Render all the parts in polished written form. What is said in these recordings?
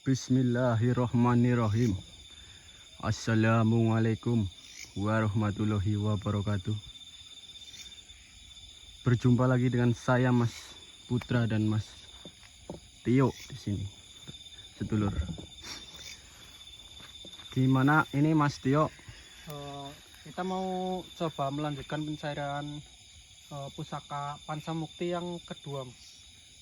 Bismillahirrohmanirrohim. Assalamualaikum warahmatullahi wabarakatuh. Berjumpa lagi dengan saya Mas Putra dan Mas Tio di sini, sedulur. Gimana ini Mas Tio? Kita mau coba melanjutkan pencairan pusaka Pancamukti yang kedua, Mas.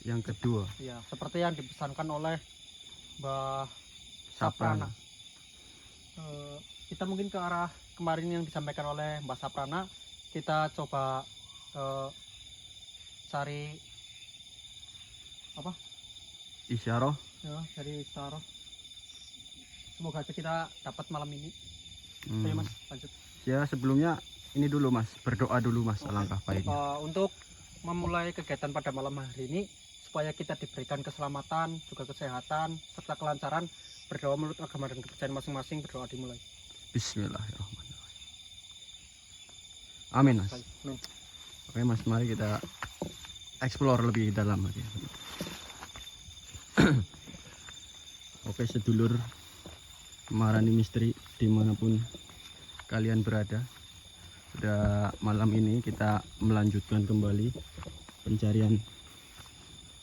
Yang kedua? Ya, seperti yang dipesankan oleh Mbah Saprana. Kita mungkin ke arah kemarin yang disampaikan oleh Mbah Saprana. Kita coba cari apa? Isyarah. Ya, dari isyarah. Semoga aja kita dapat malam ini. Oke, Mas, lanjut. Ya, sebelumnya ini dulu Mas, berdoa dulu Mas, alangkah baiknya. Untuk memulai kegiatan pada malam hari ini, supaya kita diberikan keselamatan, juga kesehatan, serta kelancaran, berdoa menurut agama dan kepercayaan masing-masing. Berdoa dimulai. Bismillahirrahmanirrahim. Amin Mas. Amin. Oke Mas, mari kita explore lebih dalam lagi. Oke sedulur Marani Misteri dimanapun kalian berada, sudah malam ini kita melanjutkan kembali pencarian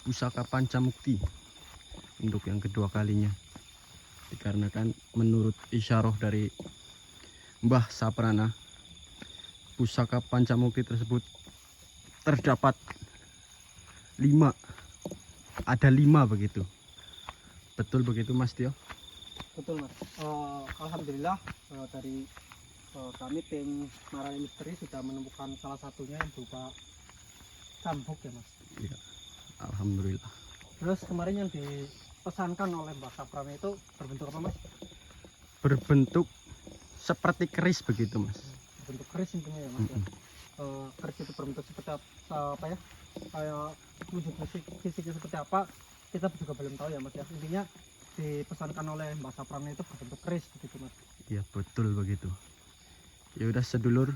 pusaka Pancamukti untuk yang kedua kalinya, dikarenakan menurut isyarah dari Mbah Saprana, pusaka Pancamukti tersebut terdapat 5, ada 5 begitu. Betul begitu Mas Tio? Betul, Mas. Alhamdulillah dari kami tim Marani Misteri sudah menemukan salah satunya yang berupa cambuk ya, Mas. Iya, alhamdulillah. Terus kemarin yang dipesankan oleh Mbah Saprana itu berbentuk apa, Mas? Berbentuk seperti keris begitu Mas. Berbentuk keris intinya ya, Mas. Ya. Keris itu berbentuk seperti apa ya? Kayak wujud fisiknya seperti apa? Kita juga belum tahu ya, Mas ya. Intinya dipesankan oleh Mbah Saprana itu berbentuk keris begitu, Mas. Iya, betul begitu. Ya udah sedulur,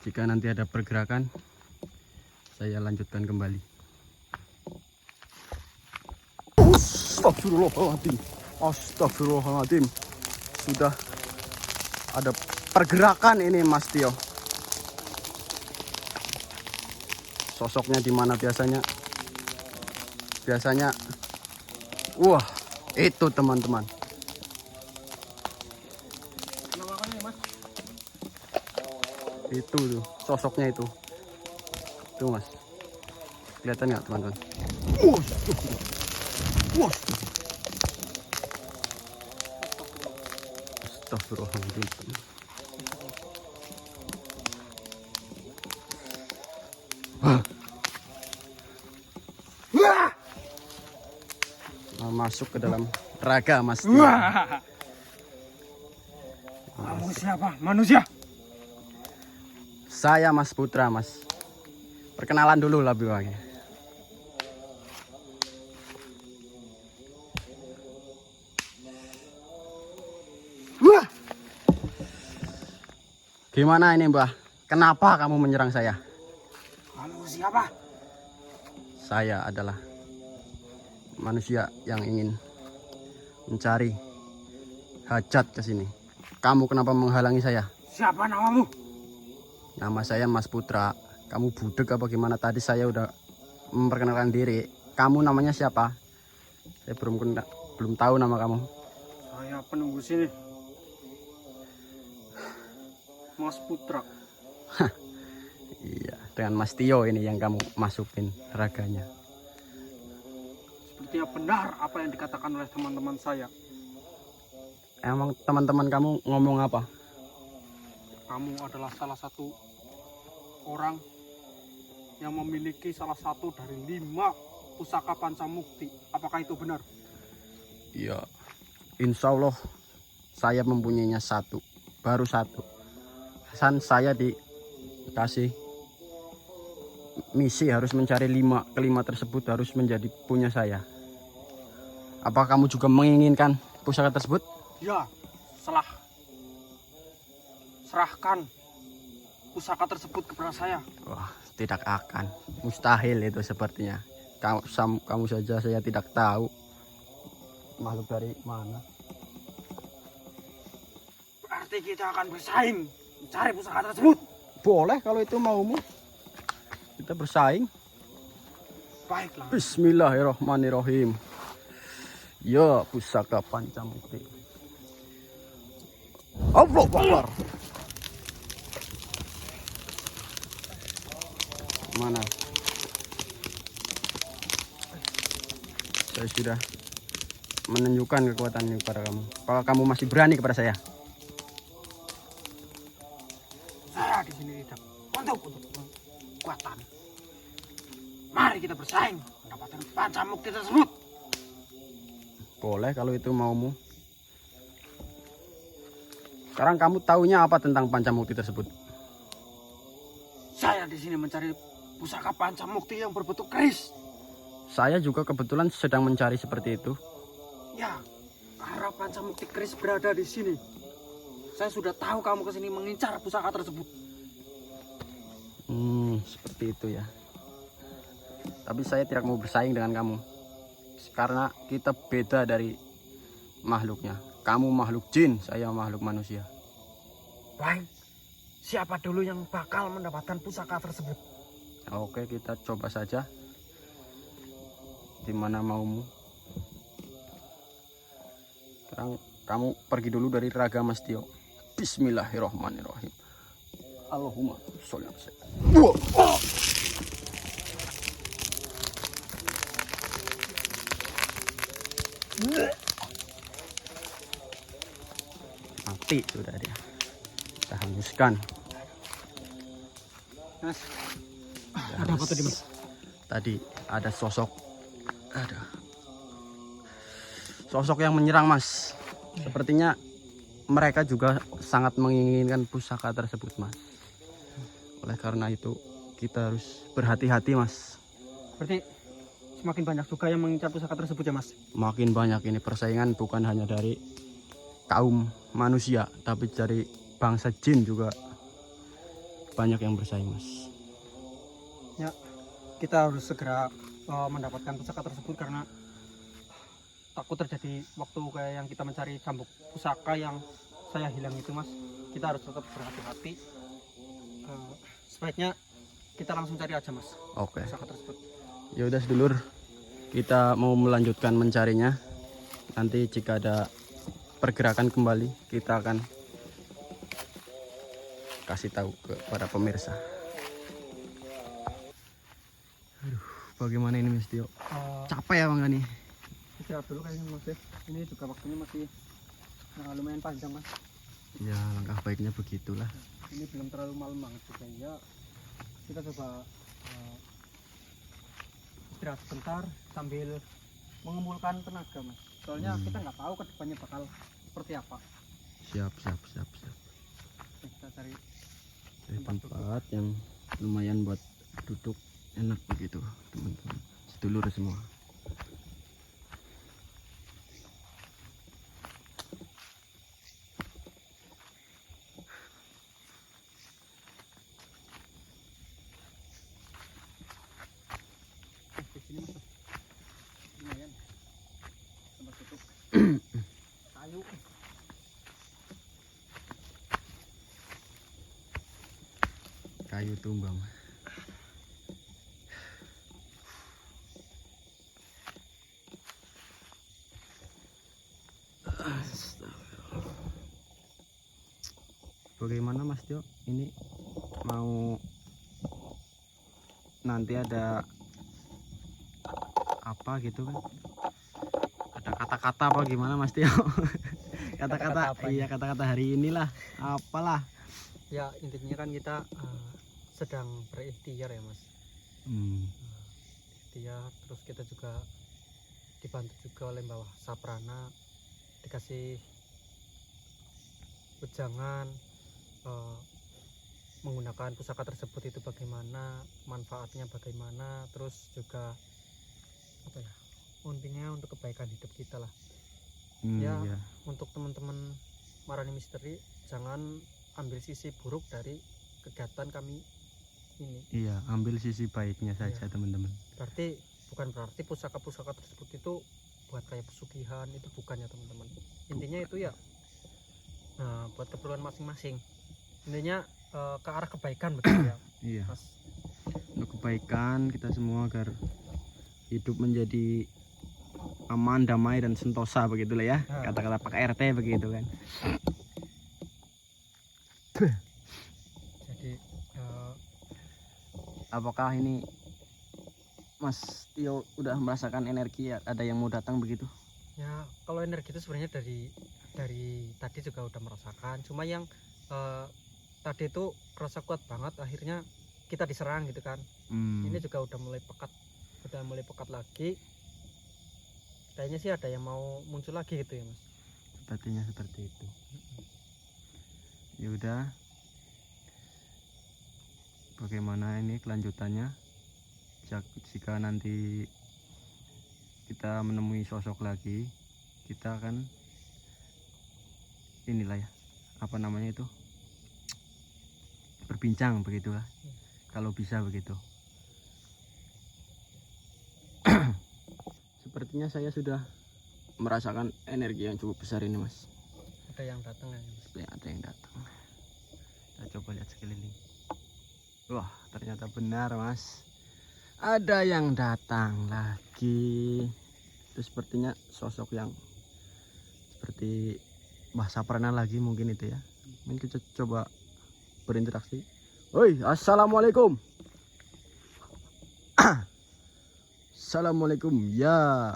jika nanti ada pergerakan saya lanjutkan kembali. Astagfirullahaladzim. Astagfirullahaladzim. Sudah ada pergerakan ini Mas Tio. Sosoknya di mana biasanya? Biasanya wah, itu teman-teman. Penampakannya, Mas. Itu tuh, sosoknya itu. Tuh Mas. Kelihatan nggak teman-teman? Astagfirullahaladzim. Masuk ke dalam raga Mas Tio. Kamu siapa? Manusia? Saya Mas Putra Mas. Perkenalan dulu lah biwangnya. Gimana ini Mbah? Kenapa kamu menyerang saya? Kamu siapa? Saya adalah manusia yang ingin mencari hajat ke sini. Kamu kenapa menghalangi saya? Siapa namamu? Nama saya Mas Putra. Kamu budek apa gimana? Tadi saya udah memperkenalkan diri. Kamu namanya siapa? Saya belum tahu nama kamu. Saya penunggu sini. Mas Putra. Iya, dengan Mas Tio ini yang kamu masukin raganya. Sepertinya benar apa yang dikatakan oleh teman-teman saya. Emang teman-teman kamu ngomong apa? Kamu adalah salah satu orang yang memiliki salah satu dari 5 pusaka Pancamukti. Apakah itu benar? Iya, insya Allah saya mempunyainya 1, baru 1. Saya dikasih misi harus mencari 5. Kelima tersebut harus menjadi punya saya. Apakah kamu juga menginginkan pusaka tersebut? Ya, serahkan pusaka tersebut kepada saya. Wah, tidak akan. Mustahil itu sepertinya. Kamu saja saya tidak tahu. makhluk dari mana. Berarti kita akan bersaing mencari pusaka tersebut. Boleh kalau itu maumu. Kita bersaing. Baiklah. Bismillahirrahmanirrahim. Ya, pusaka Pancamukti. Allahu Akbar. Mana? Saya sudah menunjukkan kekuatan ini kepada kamu. Kalau kamu masih berani kepada saya. Saya di sini tidak untuk kekuatan. Mari kita bersaing mendapatkan Pancamukti tersebut. Boleh kalau itu maumu. Sekarang kamu taunya apa tentang Pancamukti tersebut? Saya di sini mencari pusaka Pancamukti yang berbentuk keris. Saya juga kebetulan sedang mencari seperti itu. Ya, karena Pancamukti keris berada di sini. Saya sudah tahu kamu kesini mengincar pusaka tersebut. Seperti itu ya. Tapi saya tidak mau bersaing dengan kamu. Karena kita beda dari makhluknya. Kamu makhluk jin, saya makhluk manusia. Baik, siapa dulu yang bakal mendapatkan pusaka tersebut? Oke, kita coba saja. Di mana maumu? Sekarang kamu pergi dulu dari Raga Mas Tio. Bismillahirrahmanirrahim. Allahumma sholli ala sayyidina. Mati sudah dia. Kita hanguskan. Mas, ada apa tadi Mas? Tadi ada sosok. Ada sosok yang menyerang Mas. Sepertinya mereka juga sangat menginginkan pusaka tersebut Mas. Oleh karena itu kita harus berhati-hati Mas. Berarti semakin banyak juga yang mengincar pusaka tersebut ya Mas? Makin banyak ini persaingan, bukan hanya dari kaum manusia, tapi dari bangsa jin juga banyak yang bersaing Mas. Ya, kita harus segera mendapatkan pusaka tersebut karena takut terjadi waktu kayak yang kita mencari cambuk pusaka yang saya hilang itu Mas. Kita harus tetap berhati-hati. Sebaiknya kita langsung cari aja Mas Oke. pusaka tersebut. Ya udah sedulur, kita mau melanjutkan mencarinya. Nanti jika ada pergerakan kembali, kita akan kasih tahu kepada pemirsa. Aduh, bagaimana ini Mas Tio? Capek ya Bang nih? Istirahat dulu kayaknya Mas ya. Ini juga waktunya masih lumayan panjang Mas. Ya langkah baiknya begitulah. Ini belum terlalu malam banget juga ya. Kita coba istirahat sebentar sambil mengumpulkan tenaga Mas. Soalnya kita nggak tahu kedepannya bakal seperti apa. Siap. Kita cari Tempat yang lumayan buat duduk enak begitu teman-teman, sedulur semua. di sini Mas. Lumayan. Tempat duduk. Kayu. Kayu tumbang. Bagaimana Mas Jo? Ini mau nanti ada apa gitu kan? Ada kata-kata apa gimana Mas Tio? Kata-kata iya, kata-kata hari inilah apalah. Ya intinya kan kita sedang berikhtiar ya Mas. Ikhtiar, terus kita juga dibantu juga oleh Mbah Saprana, dikasih wejangan menggunakan pusaka tersebut itu bagaimana, manfaatnya bagaimana, terus juga apa ya, intinya untuk kebaikan hidup kita lah. Ya Iya. untuk teman-teman Marani Misteri, jangan ambil sisi buruk dari kegiatan kami ini. Iya, ambil sisi baiknya saja teman-teman. Bukan berarti pusaka-pusaka tersebut itu buat kayak pesugihan, itu bukannya teman-teman. Intinya itu ya buat keperluan masing-masing. Intinya ke arah kebaikan begitu ya Iya, Mas. untuk kebaikan kita semua agar hidup menjadi aman, damai dan sentosa begitulah ya. Nah. Kata-kata Pak RT begitu kan. Jadi Apakah ini Mas Tio udah merasakan energi ya? Ada yang mau datang begitu? ya kalau energi itu sebenarnya dari tadi juga udah merasakan, cuma yang tadi itu kerasa kuat banget, akhirnya kita diserang gitu kan. Ini juga udah mulai pekat lagi, kayaknya sih ada yang mau muncul lagi gitu ya Mas. Sepertinya seperti itu. Ya udah, bagaimana ini kelanjutannya? Jika nanti kita menemui sosok lagi, kita akan inilah ya, apa namanya itu, berbincang begitulah, kalau bisa begitu. Sepertinya saya sudah merasakan energi yang cukup besar ini Mas. Ada yang datang ya Mas. Ya, ada yang datang. Kita coba lihat sekeliling. Wah, ternyata benar Mas, ada yang datang lagi. Itu sepertinya sosok yang seperti Mbah Saprana lagi mungkin itu ya. Mungkin kita coba berinteraksi. Woi, assalamualaikum. Assalamualaikum ya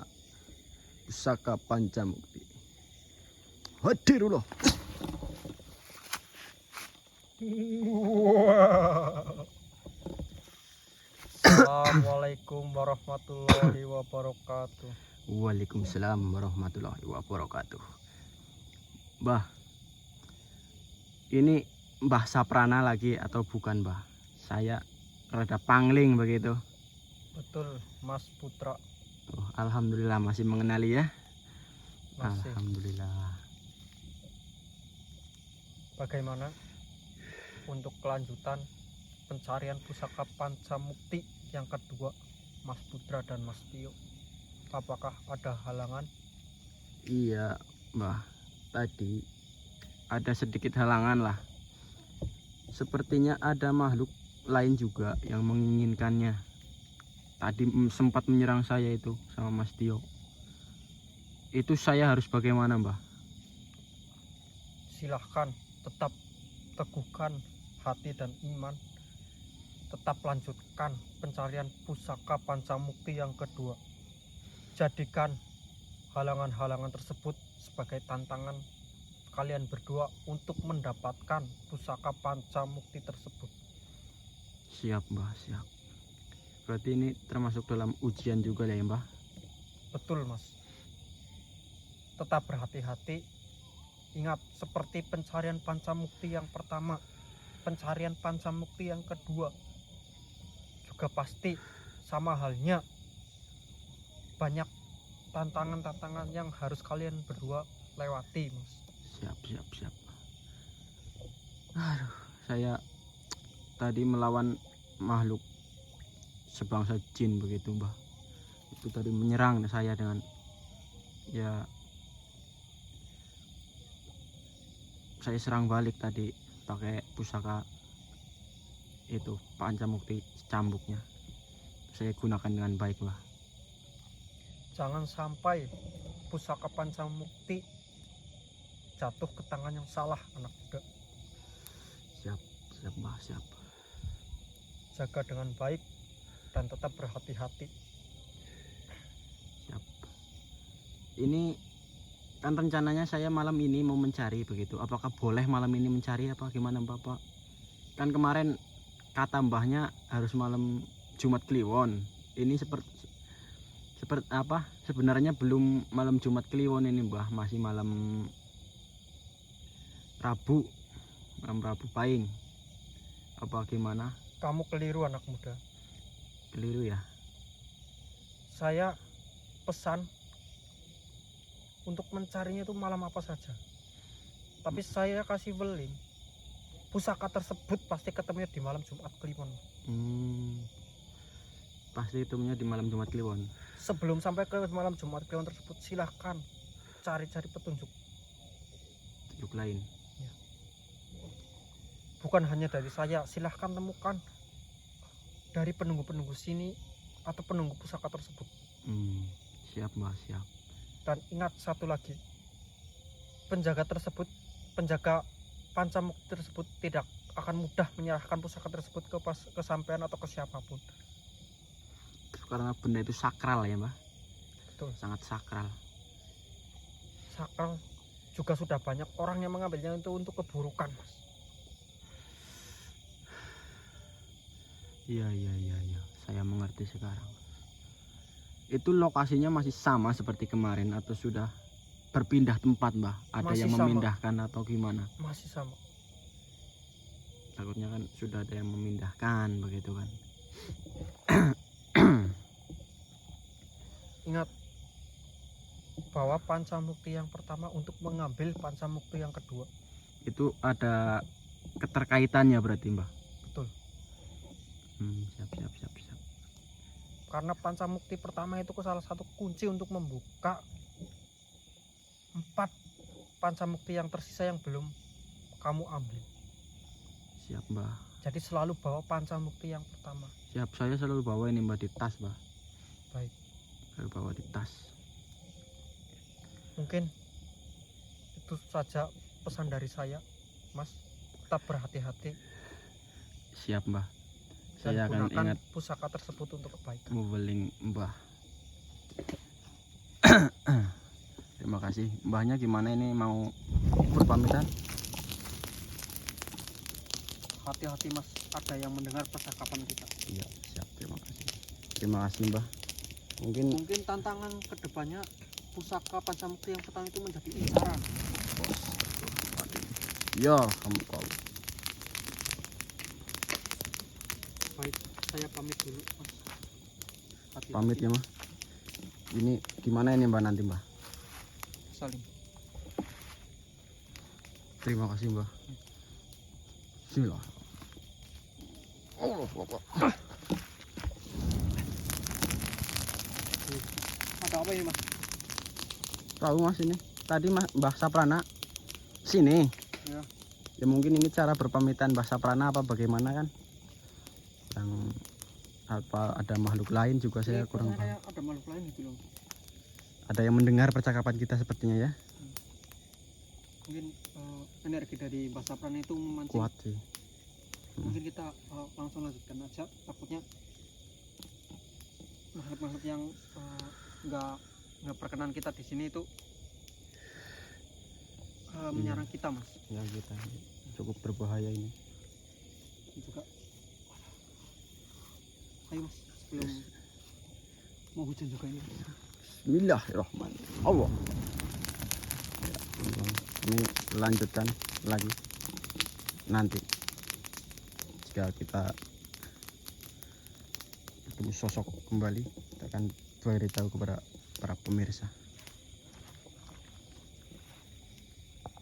Pusaka Pancamukti. Hadirullah. Assalamualaikum warahmatullahi wabarakatuh. Waalaikumsalam warahmatullahi wabarakatuh. Mbah, ini Mbah Saprana lagi atau bukan Mbah? Saya rada pangling begitu. Betul Mas Putra. Oh, alhamdulillah masih mengenali ya. Masih. Alhamdulillah. Bagaimana untuk kelanjutan pencarian pusaka Pancamukti yang kedua Mas Putra dan Mas Tio? Apakah ada halangan? Iya Mbah, tadi ada sedikit halangan lah. Sepertinya ada makhluk lain juga yang menginginkannya. Tadi sempat menyerang saya itu sama Mas Tio. Itu saya harus bagaimana Mbah? Silahkan tetap teguhkan hati dan iman. Tetap lanjutkan pencarian pusaka Pancamukti yang kedua. Jadikan halangan-halangan tersebut sebagai tantangan kalian berdua untuk mendapatkan pusaka Pancamukti tersebut. Siap Mbah, siap. Berarti ini termasuk dalam ujian juga ya Mbah? Betul Mas. Tetap berhati-hati. Ingat, seperti pencarian Pancamukti yang pertama, pencarian Pancamukti yang kedua juga pasti sama halnya, banyak tantangan-tantangan yang harus kalian berdua lewati Mas. Siap, siap, siap. Aduh, saya tadi melawan makhluk sebangsa jin begitu Mbah. Itu tadi menyerang saya dengan ya, saya serang balik tadi pakai pusaka itu Pancamukti cambuknya. Saya gunakan dengan baik Mbah. Jangan sampai pusaka Pancamukti jatuh ke tangan yang salah anak muda. Siap, siap Mbah, siap. Jaga dengan baik dan tetap berhati-hati. Siap. Ini kan rencananya saya malam ini mau mencari begitu. Apakah boleh malam ini mencari apa gimana Bapak? Kan kemarin kata Mbahnya harus malam Jumat Kliwon. Ini seperti apa? Sebenarnya belum malam Jumat Kliwon ini Mbah, masih malam Rabu. Malam Rabu Pahing. Apa gimana? Kamu keliru anak muda. Keliru ya? Saya pesan untuk mencarinya itu malam apa saja. Tapi saya kasih weling, pusaka tersebut pasti ketemunya di malam Jumat Kliwon. pasti ketemunya di malam Jumat Kliwon. Sebelum sampai ke malam Jumat Kliwon tersebut, silahkan cari-cari petunjuk. Petunjuk lain. Bukan hanya dari saya, silahkan temukan dari penunggu-penunggu sini atau penunggu pusaka tersebut. Siap Mbah, siap. Dan ingat satu lagi, penjaga Pancamukti tersebut tidak akan mudah menyerahkan pusaka tersebut ke sampean atau ke siapapun. Karena benda itu sakral ya Mbah. Betul. Sangat sakral. Sakral juga sudah banyak orang yang mengambilnya itu untuk keburukan, Mas. Iya. Saya mengerti sekarang. Itu lokasinya masih sama seperti kemarin atau sudah berpindah tempat Mbah? Ada Masih yang sama. memindahkan atau gimana? Masih sama. Takutnya kan sudah ada yang memindahkan begitu kan. Ingat bahwa Pancamukti yang pertama untuk mengambil Pancamukti yang kedua. Itu ada keterkaitannya berarti Mbah? Betul. Siap. Karena Pancamukti pertama itu salah satu kunci untuk membuka 4 Pancamukti yang tersisa yang belum kamu ambil. Siap Mbah. Jadi selalu bawa Pancamukti yang pertama. Siap, saya selalu bawa ini Mbah di tas Mbah. Baik. Selalu bawa di tas. Mungkin itu saja pesan dari saya, Mas. Tetap berhati-hati Siap Mbah. dan Saya akan gunakan ingat pusaka tersebut untuk kebaikan. modeling Mbah. Terima kasih. Mbahnya gimana ini mau berpamitan? Hati-hati Mas, ada yang mendengar percakapan kita. Iya, siap. Terima kasih Mbah. Mungkin Tantangan kedepannya pusaka Pancamukti yang pertama itu menjadi incaran. ya kamu kau. Baik, saya pamit dulu, Mas. Hati-hati. Pamit ya Mbah. Ini gimana ini Mbah nanti Mbah? Salim. Terima kasih Mbah. Bismillah. Allah Akbar. Ada apa ini Mas? Tahu Mas ini. Tadi Mbah Saprana sini. Ya. Ya mungkin ini cara berpamitan Mbah Saprana apa bagaimana kan? Yang apa ada makhluk lain juga saya kurang paham. Ada makhluk lain gitu loh. Ada yang mendengar percakapan kita sepertinya ya? Mungkin energi dari Mbah Saprana itu memancing. Kuat sih. Mungkin kita langsung lanjutkan aja. Takutnya makhluk-makhluk yang nggak perkenan kita di sini itu menyerang kita Mas. Ya kita cukup berbahaya ini. Juga. Ayo Mas, sebelum mau hujan juga ini. Bismillahirrahmanirrahim. Allah. Ya, kami lanjutkan lagi nanti jika kita bertemu sosok kembali, kita akan beritahu kepada para pemirsa.